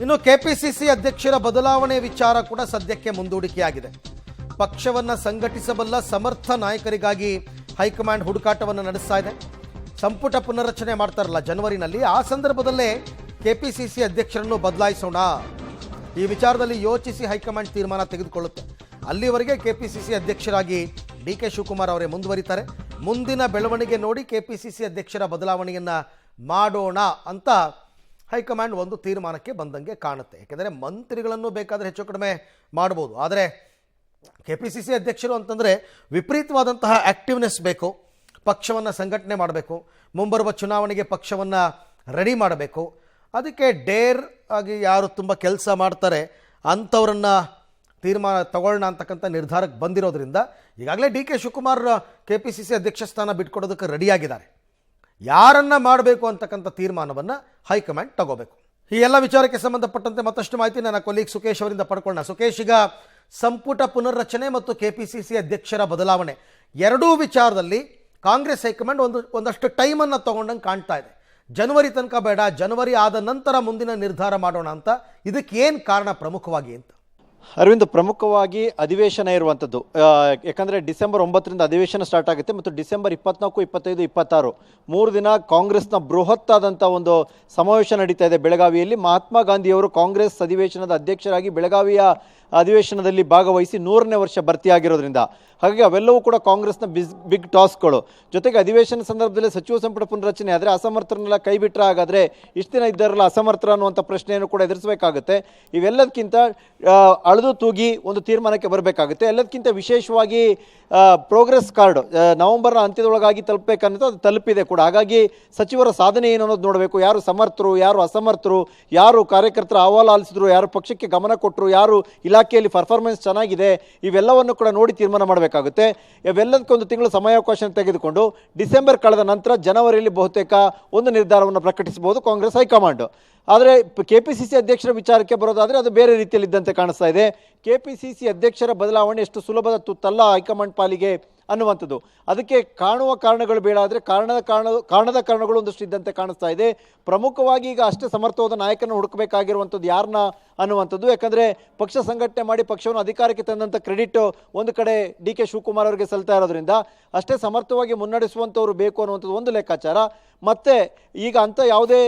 ಇನ್ನು ಕೆಪಿಸಿಸಿ ಅಧ್ಯಕ್ಷರ ಬದಲಾವಣೆ ವಿಚಾರ ಕೂಡ ಸದ್ಯಕ್ಕೆ ಮುಂದೂಡಿಕೆಯಾಗಿದೆ. ಪಕ್ಷವನ್ನು ಸಂಘಟಿಸಬಲ್ಲ ಸಮರ್ಥ ನಾಯಕರಿಗಾಗಿ ಹೈಕಮಾಂಡ್ ಹುಡುಕಾಟವನ್ನು ನಡೆಸ್ತಾ ಇದೆ. ಸಂಪುಟ ಪುನರ್ರಚನೆ ಮಾಡ್ತಾರಲ್ಲ ಜನವರಿನಲ್ಲಿ, ಆ ಸಂದರ್ಭದಲ್ಲೇ ಕೆಪಿಸಿಸಿ ಅಧ್ಯಕ್ಷರನ್ನು ಬದಲಾಯಿಸೋಣ, ಈ ವಿಚಾರದಲ್ಲಿ ಯೋಚಿಸಿ ಹೈಕಮಾಂಡ್ ತೀರ್ಮಾನ ತೆಗೆದುಕೊಳ್ಳುತ್ತೆ. ಅಲ್ಲಿವರೆಗೆ ಕೆಪಿಸಿಸಿ ಅಧ್ಯಕ್ಷರಾಗಿ ಡಿ.ಕೆ. ಶಿವಕುಮಾರ್ ಅವರೇ ಮುಂದುವರಿತಾರೆ. ಮುಂದಿನ ಬೆಳವಣಿಗೆ ನೋಡಿ ಕೆಪಿಸಿಸಿ ಅಧ್ಯಕ್ಷರ ಬದಲಾವಣೆಯನ್ನು ಮಾಡೋಣ ಅಂತ ಹೈಕಮಾಂಡ್ ಒಂದು ತೀರ್ಮಾನಕ್ಕೆ ಬಂದಂಗೆ ಕಾಣುತ್ತೆ. ಯಾಕೆಂದರೆ ಮಂತ್ರಿಗಳನ್ನು ಬೇಕಾದರೆ ಹೆಚ್ಚು ಕಡಿಮೆ ಮಾಡ್ಬೋದು, ಆದರೆ ಕೆಪಿಸಿಸಿ ಅಧ್ಯಕ್ಷರು ಅಂತಂದರೆ ವಿಪರೀತವಾದಂತಹ ಆ್ಯಕ್ಟಿವ್ನೆಸ್ ಬೇಕು. ಪಕ್ಷವನ್ನು ಸಂಘಟನೆ ಮಾಡಬೇಕು, ಮುಂಬರುವ ಚುನಾವಣೆಗೆ ಪಕ್ಷವನ್ನು ರೆಡಿ ಮಾಡಬೇಕು. ಅದಕ್ಕೆ ಡೇರ್ ಆಗಿ ಯಾರು ತುಂಬ ಕೆಲಸ ಮಾಡ್ತಾರೆ ಅಂಥವ್ರನ್ನು ತೀರ್ಮಾನ ತಗೊಳ್ಳೋಣ ಅಂತಕ್ಕಂಥ ನಿರ್ಧಾರಕ್ಕೆ ಬಂದಿರೋದ್ರಿಂದ ಈಗಾಗಲೇ ಡಿ.ಕೆ. ಶಿವಕುಮಾರ್ ಕೆಪಿಸಿಸಿ ಅಧ್ಯಕ್ಷ ಸ್ಥಾನ ಬಿಟ್ಕೊಡೋದಕ್ಕೆ ರೆಡಿಯಾಗಿದ್ದಾರೆ. ಯಾರನ್ನು ಮಾಡಬೇಕು ಅಂತಕ್ಕಂಥ ತೀರ್ಮಾನವನ್ನು ಹೈಕಮಾಂಡ್ ತಗೋಬೇಕು. ಈ ಎಲ್ಲ ವಿಚಾರಕ್ಕೆ ಸಂಬಂಧಪಟ್ಟಂತೆ ಮತ್ತಷ್ಟು ಮಾಹಿತಿ ನನ್ನ ಕೊಲೀಗ್ ಸುಖೇಶ್ ಅವರಿಂದ ಪಡ್ಕೊಳ್ಳೋಣ. ಸುಖೇಶ್, ಈಗ ಸಂಪುಟ ಪುನರ್ರಚನೆ ಮತ್ತು ಕೆಪಿಸಿಸಿ ಅಧ್ಯಕ್ಷರ ಬದಲಾವಣೆ ಎರಡೂ ವಿಚಾರದಲ್ಲಿ ಕಾಂಗ್ರೆಸ್ ಹೈಕಮಾಂಡ್ ಒಂದಷ್ಟು ಟೈಮನ್ನು ತಗೊಂಡಂಗೆ ಕಾಣ್ತಾ ಇದೆ. ಜನವರಿ ತನಕ ಬೇಡ, ಜನವರಿ ಆದ ನಂತರ ಮುಂದಿನ ನಿರ್ಧಾರ ಮಾಡೋಣ ಅಂತ. ಇದಕ್ಕೆ ಏನು ಕಾರಣ ಪ್ರಮುಖವಾಗಿ ಅಂತ? ಅರವಿಂದ್, ಪ್ರಮುಖವಾಗಿ ಅಧಿವೇಶನ ಇರುವಂಥದ್ದು. ಯಾಕಂದರೆ ಡಿಸೆಂಬರ್ 9ರಿಂದ ಅಧಿವೇಶನ ಸ್ಟಾರ್ಟ್ ಆಗುತ್ತೆ ಮತ್ತು ಡಿಸೆಂಬರ್ 24, 25, 26 3 ದಿನ ಕಾಂಗ್ರೆಸ್ನ ಬೃಹತ್ತಾದಂಥ ಒಂದು ಸಮಾವೇಶ ನಡೀತಾ ಇದೆ ಬೆಳಗಾವಿಯಲ್ಲಿ. ಮಹಾತ್ಮ ಗಾಂಧಿಯವರು ಕಾಂಗ್ರೆಸ್ ಅಧಿವೇಶನದ ಅಧ್ಯಕ್ಷರಾಗಿ ಬೆಳಗಾವಿಯ ಅಧಿವೇಶನದಲ್ಲಿ ಭಾಗವಹಿಸಿ 100ನೇ ವರ್ಷ ಭರ್ತಿಯಾಗಿರೋದ್ರಿಂದ ಹಾಗಾಗಿ ಅವೆಲ್ಲವೂ ಕೂಡ ಕಾಂಗ್ರೆಸ್ನ ಬಿಗ್ ಟಾಸ್ಕ್ಗಳು. ಜೊತೆಗೆ ಅಧಿವೇಶನ ಸಂದರ್ಭದಲ್ಲಿ ಸಚಿವ ಸಂಪುಟ ಪುನರಚನೆ ಆದರೆ ಅಸಮರ್ಥರನ್ನೆಲ್ಲ ಕೈ ಬಿಟ್ಟರೆ ಹಾಗಾದರೆ ಇಷ್ಟು ದಿನ ಇದ್ದಾರಲ್ಲ ಅಸಮರ್ಥರ ಅನ್ನುವಂಥ ಪ್ರಶ್ನೆಯನ್ನು ಕೂಡ ಎದುರಿಸಬೇಕಾಗುತ್ತೆ. ಇವೆಲ್ಲದಕ್ಕಿಂತ ಅಳೆದು ತೂಗಿ ಒಂದು ತೀರ್ಮಾನಕ್ಕೆ ಬರಬೇಕಾಗುತ್ತೆ. ಎಲ್ಲದಕ್ಕಿಂತ ವಿಶೇಷವಾಗಿ ಪ್ರೋಗ್ರೆಸ್ ಕಾರ್ಡ್ ನವೆಂಬರ್ನ ಅಂತ್ಯದೊಳಗಾಗಿ ತಲುಪಬೇಕನ್ನೋದು ಅದು ತಲುಪಿದೆ ಕೂಡ. ಹಾಗಾಗಿ ಸಚಿವರ ಸಾಧನೆ ಏನು ಅನ್ನೋದು ನೋಡಬೇಕು. ಯಾರು ಸಮರ್ಥರು, ಯಾರು ಅಸಮರ್ಥರು, ಯಾರು ಕಾರ್ಯಕರ್ತರ ಅಹವಾಲು ಆಲಿಸಿದ್ರು, ಯಾರು ಪಕ್ಷಕ್ಕೆ ಗಮನ ಕೊಟ್ಟರು, ಯಾರು ಇಲಾಖೆಯಲ್ಲಿ ಪರ್ಫಾರ್ಮೆನ್ಸ್ ಚೆನ್ನಾಗಿದೆ, ಇವೆಲ್ಲವನ್ನು ಕೂಡ ನೋಡಿ ತೀರ್ಮಾನ ಮಾಡಬೇಕಾಗುತ್ತೆ. ಇವೆಲ್ಲದಕ್ಕೊಂದು ತಿಂಗಳು ಸಮಯಾವಕಾಶ ತೆಗೆದುಕೊಂಡು ಡಿಸೆಂಬರ್ ಕಳೆದ ನಂತರ ಜನವರಿಯಲ್ಲಿ ಬಹುತೇಕ ಒಂದು ನಿರ್ಧಾರವನ್ನು ಪ್ರಕಟಿಸಬಹುದು ಕಾಂಗ್ರೆಸ್ ಹೈಕಮಾಂಡ್. ಆದರೆ ಕೆಪಿಸಿಸಿ ಅಧ್ಯಕ್ಷರ ವಿಚಾರಕ್ಕೆ ಬರೋದಾದರೆ ಅದು ಬೇರೆ ರೀತಿಯಲ್ಲಿದ್ದಂತೆ ಕಾಣಿಸ್ತಾ ಇದೆ. ಕೆಪಿಸಿಸಿ ಅಧ್ಯಕ್ಷರ ಬದಲಾವಣೆ ಎಷ್ಟು ಸುಲಭದ ತುತ್ತಲ್ಲ ಹೈಕಮಾಂಡ್ ಪಾಲಿಗೆ ಅನ್ನುವಂಥದ್ದು. ಅದಕ್ಕೆ ಕಾಣುವ ಕಾರಣಗಳು ಬೇಡ, ಆದರೆ ಕಾರಣದ ಕಾರಣಗಳು ಒಂದಷ್ಟು ಇದ್ದಂತೆ ಕಾಣಿಸ್ತಾ ಇದೆ. ಪ್ರಮುಖವಾಗಿ ಈಗ ಅಷ್ಟೇ ಸಮರ್ಥವಾದ ನಾಯಕನ ಹುಡುಕಬೇಕಾಗಿರುವಂಥದ್ದು ಯಾರನ್ನ ಅನ್ನುವಂಥದ್ದು. ಯಾಕಂದರೆ ಪಕ್ಷ ಸಂಘಟನೆ ಮಾಡಿ ಪಕ್ಷವನ್ನು ಅಧಿಕಾರಕ್ಕೆ ತಂದಂಥ ಕ್ರೆಡಿಟ್ ಒಂದು ಕಡೆ ಡಿ.ಕೆ. ಶಿವಕುಮಾರ್ ಅವರಿಗೆ ಸಲ್ತಾ ಇರೋದ್ರಿಂದ ಅಷ್ಟೇ ಸಮರ್ಥವಾಗಿ ಮುನ್ನಡೆಸುವಂಥವ್ರು ಬೇಕು ಅನ್ನುವಂಥದ್ದು ಒಂದು ಲೆಕ್ಕಾಚಾರ. ಮತ್ತು ಈಗ ಅಂಥ ಯಾವುದೇ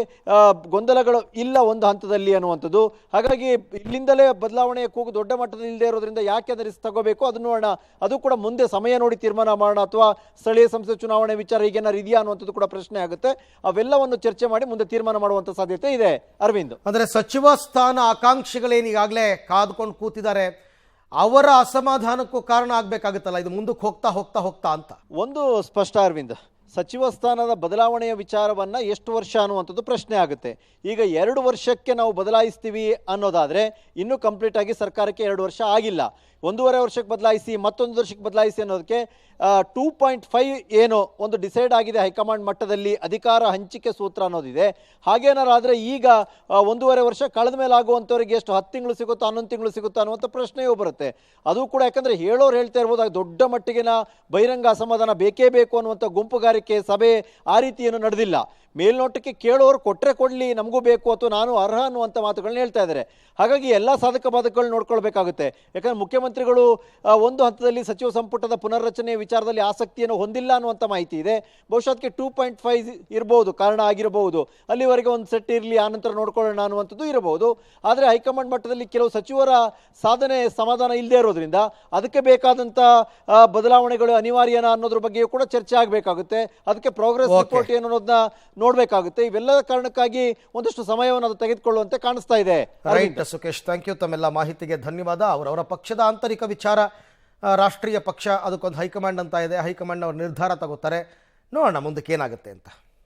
ಗೊಂದಲಗಳು ಇಲ್ಲ ಒಂದು ಹಂತದಲ್ಲಿ ಅನ್ನುವಂಥದ್ದು. ಹಾಗಾಗಿ ಇಲ್ಲಿಂದಲೇ ಬದಲಾವಣೆಯ ಕೂಗು ದೊಡ್ಡ ಮಟ್ಟದಲ್ಲಿ ಇಲ್ಲದೆ ಇರೋದ್ರಿಂದ ಯಾಕೆ ಅದರ ರಿಸ್ಕ್ ತಗೋಬೇಕು ಅದು ನೋಡೋಣ. ಅದು ಕೂಡ ಮುಂದೆ ಸಮಯ ನೋಡಿ ತೀರ್ಮಾನ ಮಾಡೋಣ, ಅಥವಾ ಸ್ಥಳೀಯ ಸಂಸ್ಥೆ ಚುನಾವಣೆ ವಿಚಾರ ಈಗೇನಾರು ಇದೆಯಾ ಅನ್ನುವಂಥದ್ದು ಕೂಡ ಪ್ರಶ್ನೆ ಆಗುತ್ತೆ. ಅವೆಲ್ಲವನ್ನು ಚರ್ಚೆ ಮಾಡಿ ಮುಂದೆ ತೀರ್ಮಾನ ಮಾಡುವಂಥ ಸಾಧ್ಯತೆ ಇದೆ. ಅರವಿಂದ್, ಅಂದರೆ ಸಚಿವ ಸ್ಥಾನ ಆಕಾಂಕ್ಷಿಗಳೇನು ಈಗಾಗಲೇ ಕಾದ್ಕೊಂಡು ಕೂತಿದ್ದಾರೆ, ಅವರ ಅಸಮಾಧಾನಕ್ಕೂ ಕಾರಣ ಆಗಬೇಕಾಗುತ್ತಲ್ಲ ಇದು ಮುಂದಕ್ಕೆ ಹೋಗ್ತಾ ಹೋಗ್ತಾ ಹೋಗ್ತಾ ಅಂತ. ಒಂದು ಸ್ಪಷ್ಟ ಅರವಿಂದ್, ಸಚಿವ ಸ್ಥಾನದ ಬದಲಾವಣೆಯ ವಿಚಾರವನ್ನು ಎಷ್ಟು ವರ್ಷ ಅನ್ನುವಂಥದ್ದು ಪ್ರಶ್ನೆ ಆಗುತ್ತೆ. ಈಗ 2 ವರ್ಷಕ್ಕೆ ನಾವು ಬದಲಾಯಿಸ್ತೀವಿ ಅನ್ನೋದಾದರೆ ಇನ್ನೂ ಕಂಪ್ಲೀಟ್ ಆಗಿ ಸರ್ಕಾರಕ್ಕೆ 2 ವರ್ಷ ಆಗಿಲ್ಲ. 1.5 ವರ್ಷಕ್ಕೆ ಬದಲಾಯಿಸಿ ಮತ್ತೊಂದು ವರ್ಷಕ್ಕೆ ಬದಲಾಯಿಸಿ ಅನ್ನೋದಕ್ಕೆ 2.5 ಏನೋ ಒಂದು ಡಿಸೈಡ್ ಆಗಿದೆ ಹೈಕಮಾಂಡ್ ಮಟ್ಟದಲ್ಲಿ, ಅಧಿಕಾರ ಹಂಚಿಕೆ ಸೂತ್ರ ಅನ್ನೋದಿದೆ. ಹಾಗೇನಾರಾದರೆ ಈಗ 1.5 ವರ್ಷ ಕಳೆದ ಮೇಲೆ ಆಗುವಂಥವ್ರಿಗೆ ಎಷ್ಟು 10 ತಿಂಗಳು ಸಿಗುತ್ತಾ 11 ತಿಂಗಳು ಸಿಗುತ್ತಾ ಅನ್ನುವಂಥ ಪ್ರಶ್ನೆಯೂ ಬರುತ್ತೆ. ಅದು ಕೂಡ ಯಾಕಂದರೆ ಹೇಳೋರು ಹೇಳ್ತಾ ಇರ್ಬೋದು, ದೊಡ್ಡ ಮಟ್ಟಿಗಿನ ಬಹಿರಂಗ ಅಸಮಾಧಾನ ಬೇಕೇ ಬೇಕು ಅನ್ನುವಂಥ ಗುಂಪುಗಾರಿಕೆ ಸಭೆ ಆ ರೀತಿ ಏನು ನಡೆದಿಲ್ಲ. ಮೇಲ್ನೋಟಕ್ಕೆ ಕೇಳೋರು ಕೊಟ್ಟರೆ ಕೊಡಲಿ ನಮಗೂ ಬೇಕು ಅಥವಾ ನಾನು ಅರ್ಹ ಅನ್ನುವಂಥ ಮಾತುಗಳನ್ನ ಹೇಳ್ತಾ ಇದ್ದಾರೆ. ಹಾಗಾಗಿ ಎಲ್ಲ ಸಾಧಕ ಬಾಧಕಗಳು ನೋಡ್ಕೊಳ್ಬೇಕಾಗುತ್ತೆ. ಯಾಕಂದರೆ ಮುಖ್ಯಮಂತ್ರಿಗಳು ಒಂದು ಹಂತದಲ್ಲಿ ಸಚಿವ ಸಂಪುಟದ ಪುನರ್ರಚನೆ ವಿಚಾರದಲ್ಲಿ ಆಸಕ್ತಿಯನ್ನು ಹೊಂದಿಲ್ಲ ಅನ್ನುವಂಥ ಮಾಹಿತಿ ಇದೆ. ಬಹುಶಃ ಅದಕ್ಕೆ 2.5 ಇರಬಹುದು, ಕಾರಣ ಆಗಿರಬಹುದು. ಅಲ್ಲಿವರೆಗೆ ಒಂದು ಸೆಟ್ ಇರಲಿ, ಆನಂತರ ನೋಡ್ಕೊಳ್ಳೋಣ ಅನ್ನುವಂಥದ್ದು ಇರಬಹುದು. ಆದರೆ ಹೈಕಮಾಂಡ್ ಮಟ್ಟದಲ್ಲಿ ಕೆಲವು ಸಚಿವರ ಸಾಧನೆ ಸಮಾಧಾನ ಇಲ್ಲದೆ ಇರೋದ್ರಿಂದ ಅದಕ್ಕೆ ಬೇಕಾದಂಥ ಬದಲಾವಣೆಗಳು ಅನಿವಾರ್ಯನ ಅನ್ನೋದ್ರ ಬಗ್ಗೆಯೂ ಕೂಡ ಚರ್ಚೆ ಆಗಬೇಕಾಗುತ್ತೆ. ಅದಕ್ಕೆ ಪ್ರೋಗ್ರೆಸ್ ರಿಪೋರ್ಟ್ ಏನು ಅನ್ನೋದನ್ನ ನೋಡಬೇಕಾಗುತ್ತೆ. ಇವೆಲ್ಲದ ಕಾರಣಕ್ಕಾಗಿ ಒಂದಷ್ಟು ಸಮಯವನ್ನು ಅದು ತೆಗೆದುಕೊಳ್ಳುವಂತೆ ಕಾಣಿಸ್ತಾ ಇದೆ. Right Sukesh, thank you. ತಮ್ಮೆಲ್ಲ ಮಾಹಿತಿಗೆ ಧನ್ಯವಾದ. ಅವರವರ ಪಕ್ಷದ ಆಂತರಿಕ ವಿಚಾರ, ರಾಷ್ಟ್ರೀಯ ಪಕ್ಷ ಅದಕ್ಕೊಂದು ಹೈಕಮಾಂಡ್ ಅಂತ ಇದೆ. ಹೈಕಮಾಂಡ್ ಅವರು ನಿರ್ಧಾರ ತಗೋತಾರೆ. ನೋಡೋಣ ಮುಂದಕ್ಕೆ ಏನಾಗುತ್ತೆ ಅಂತ.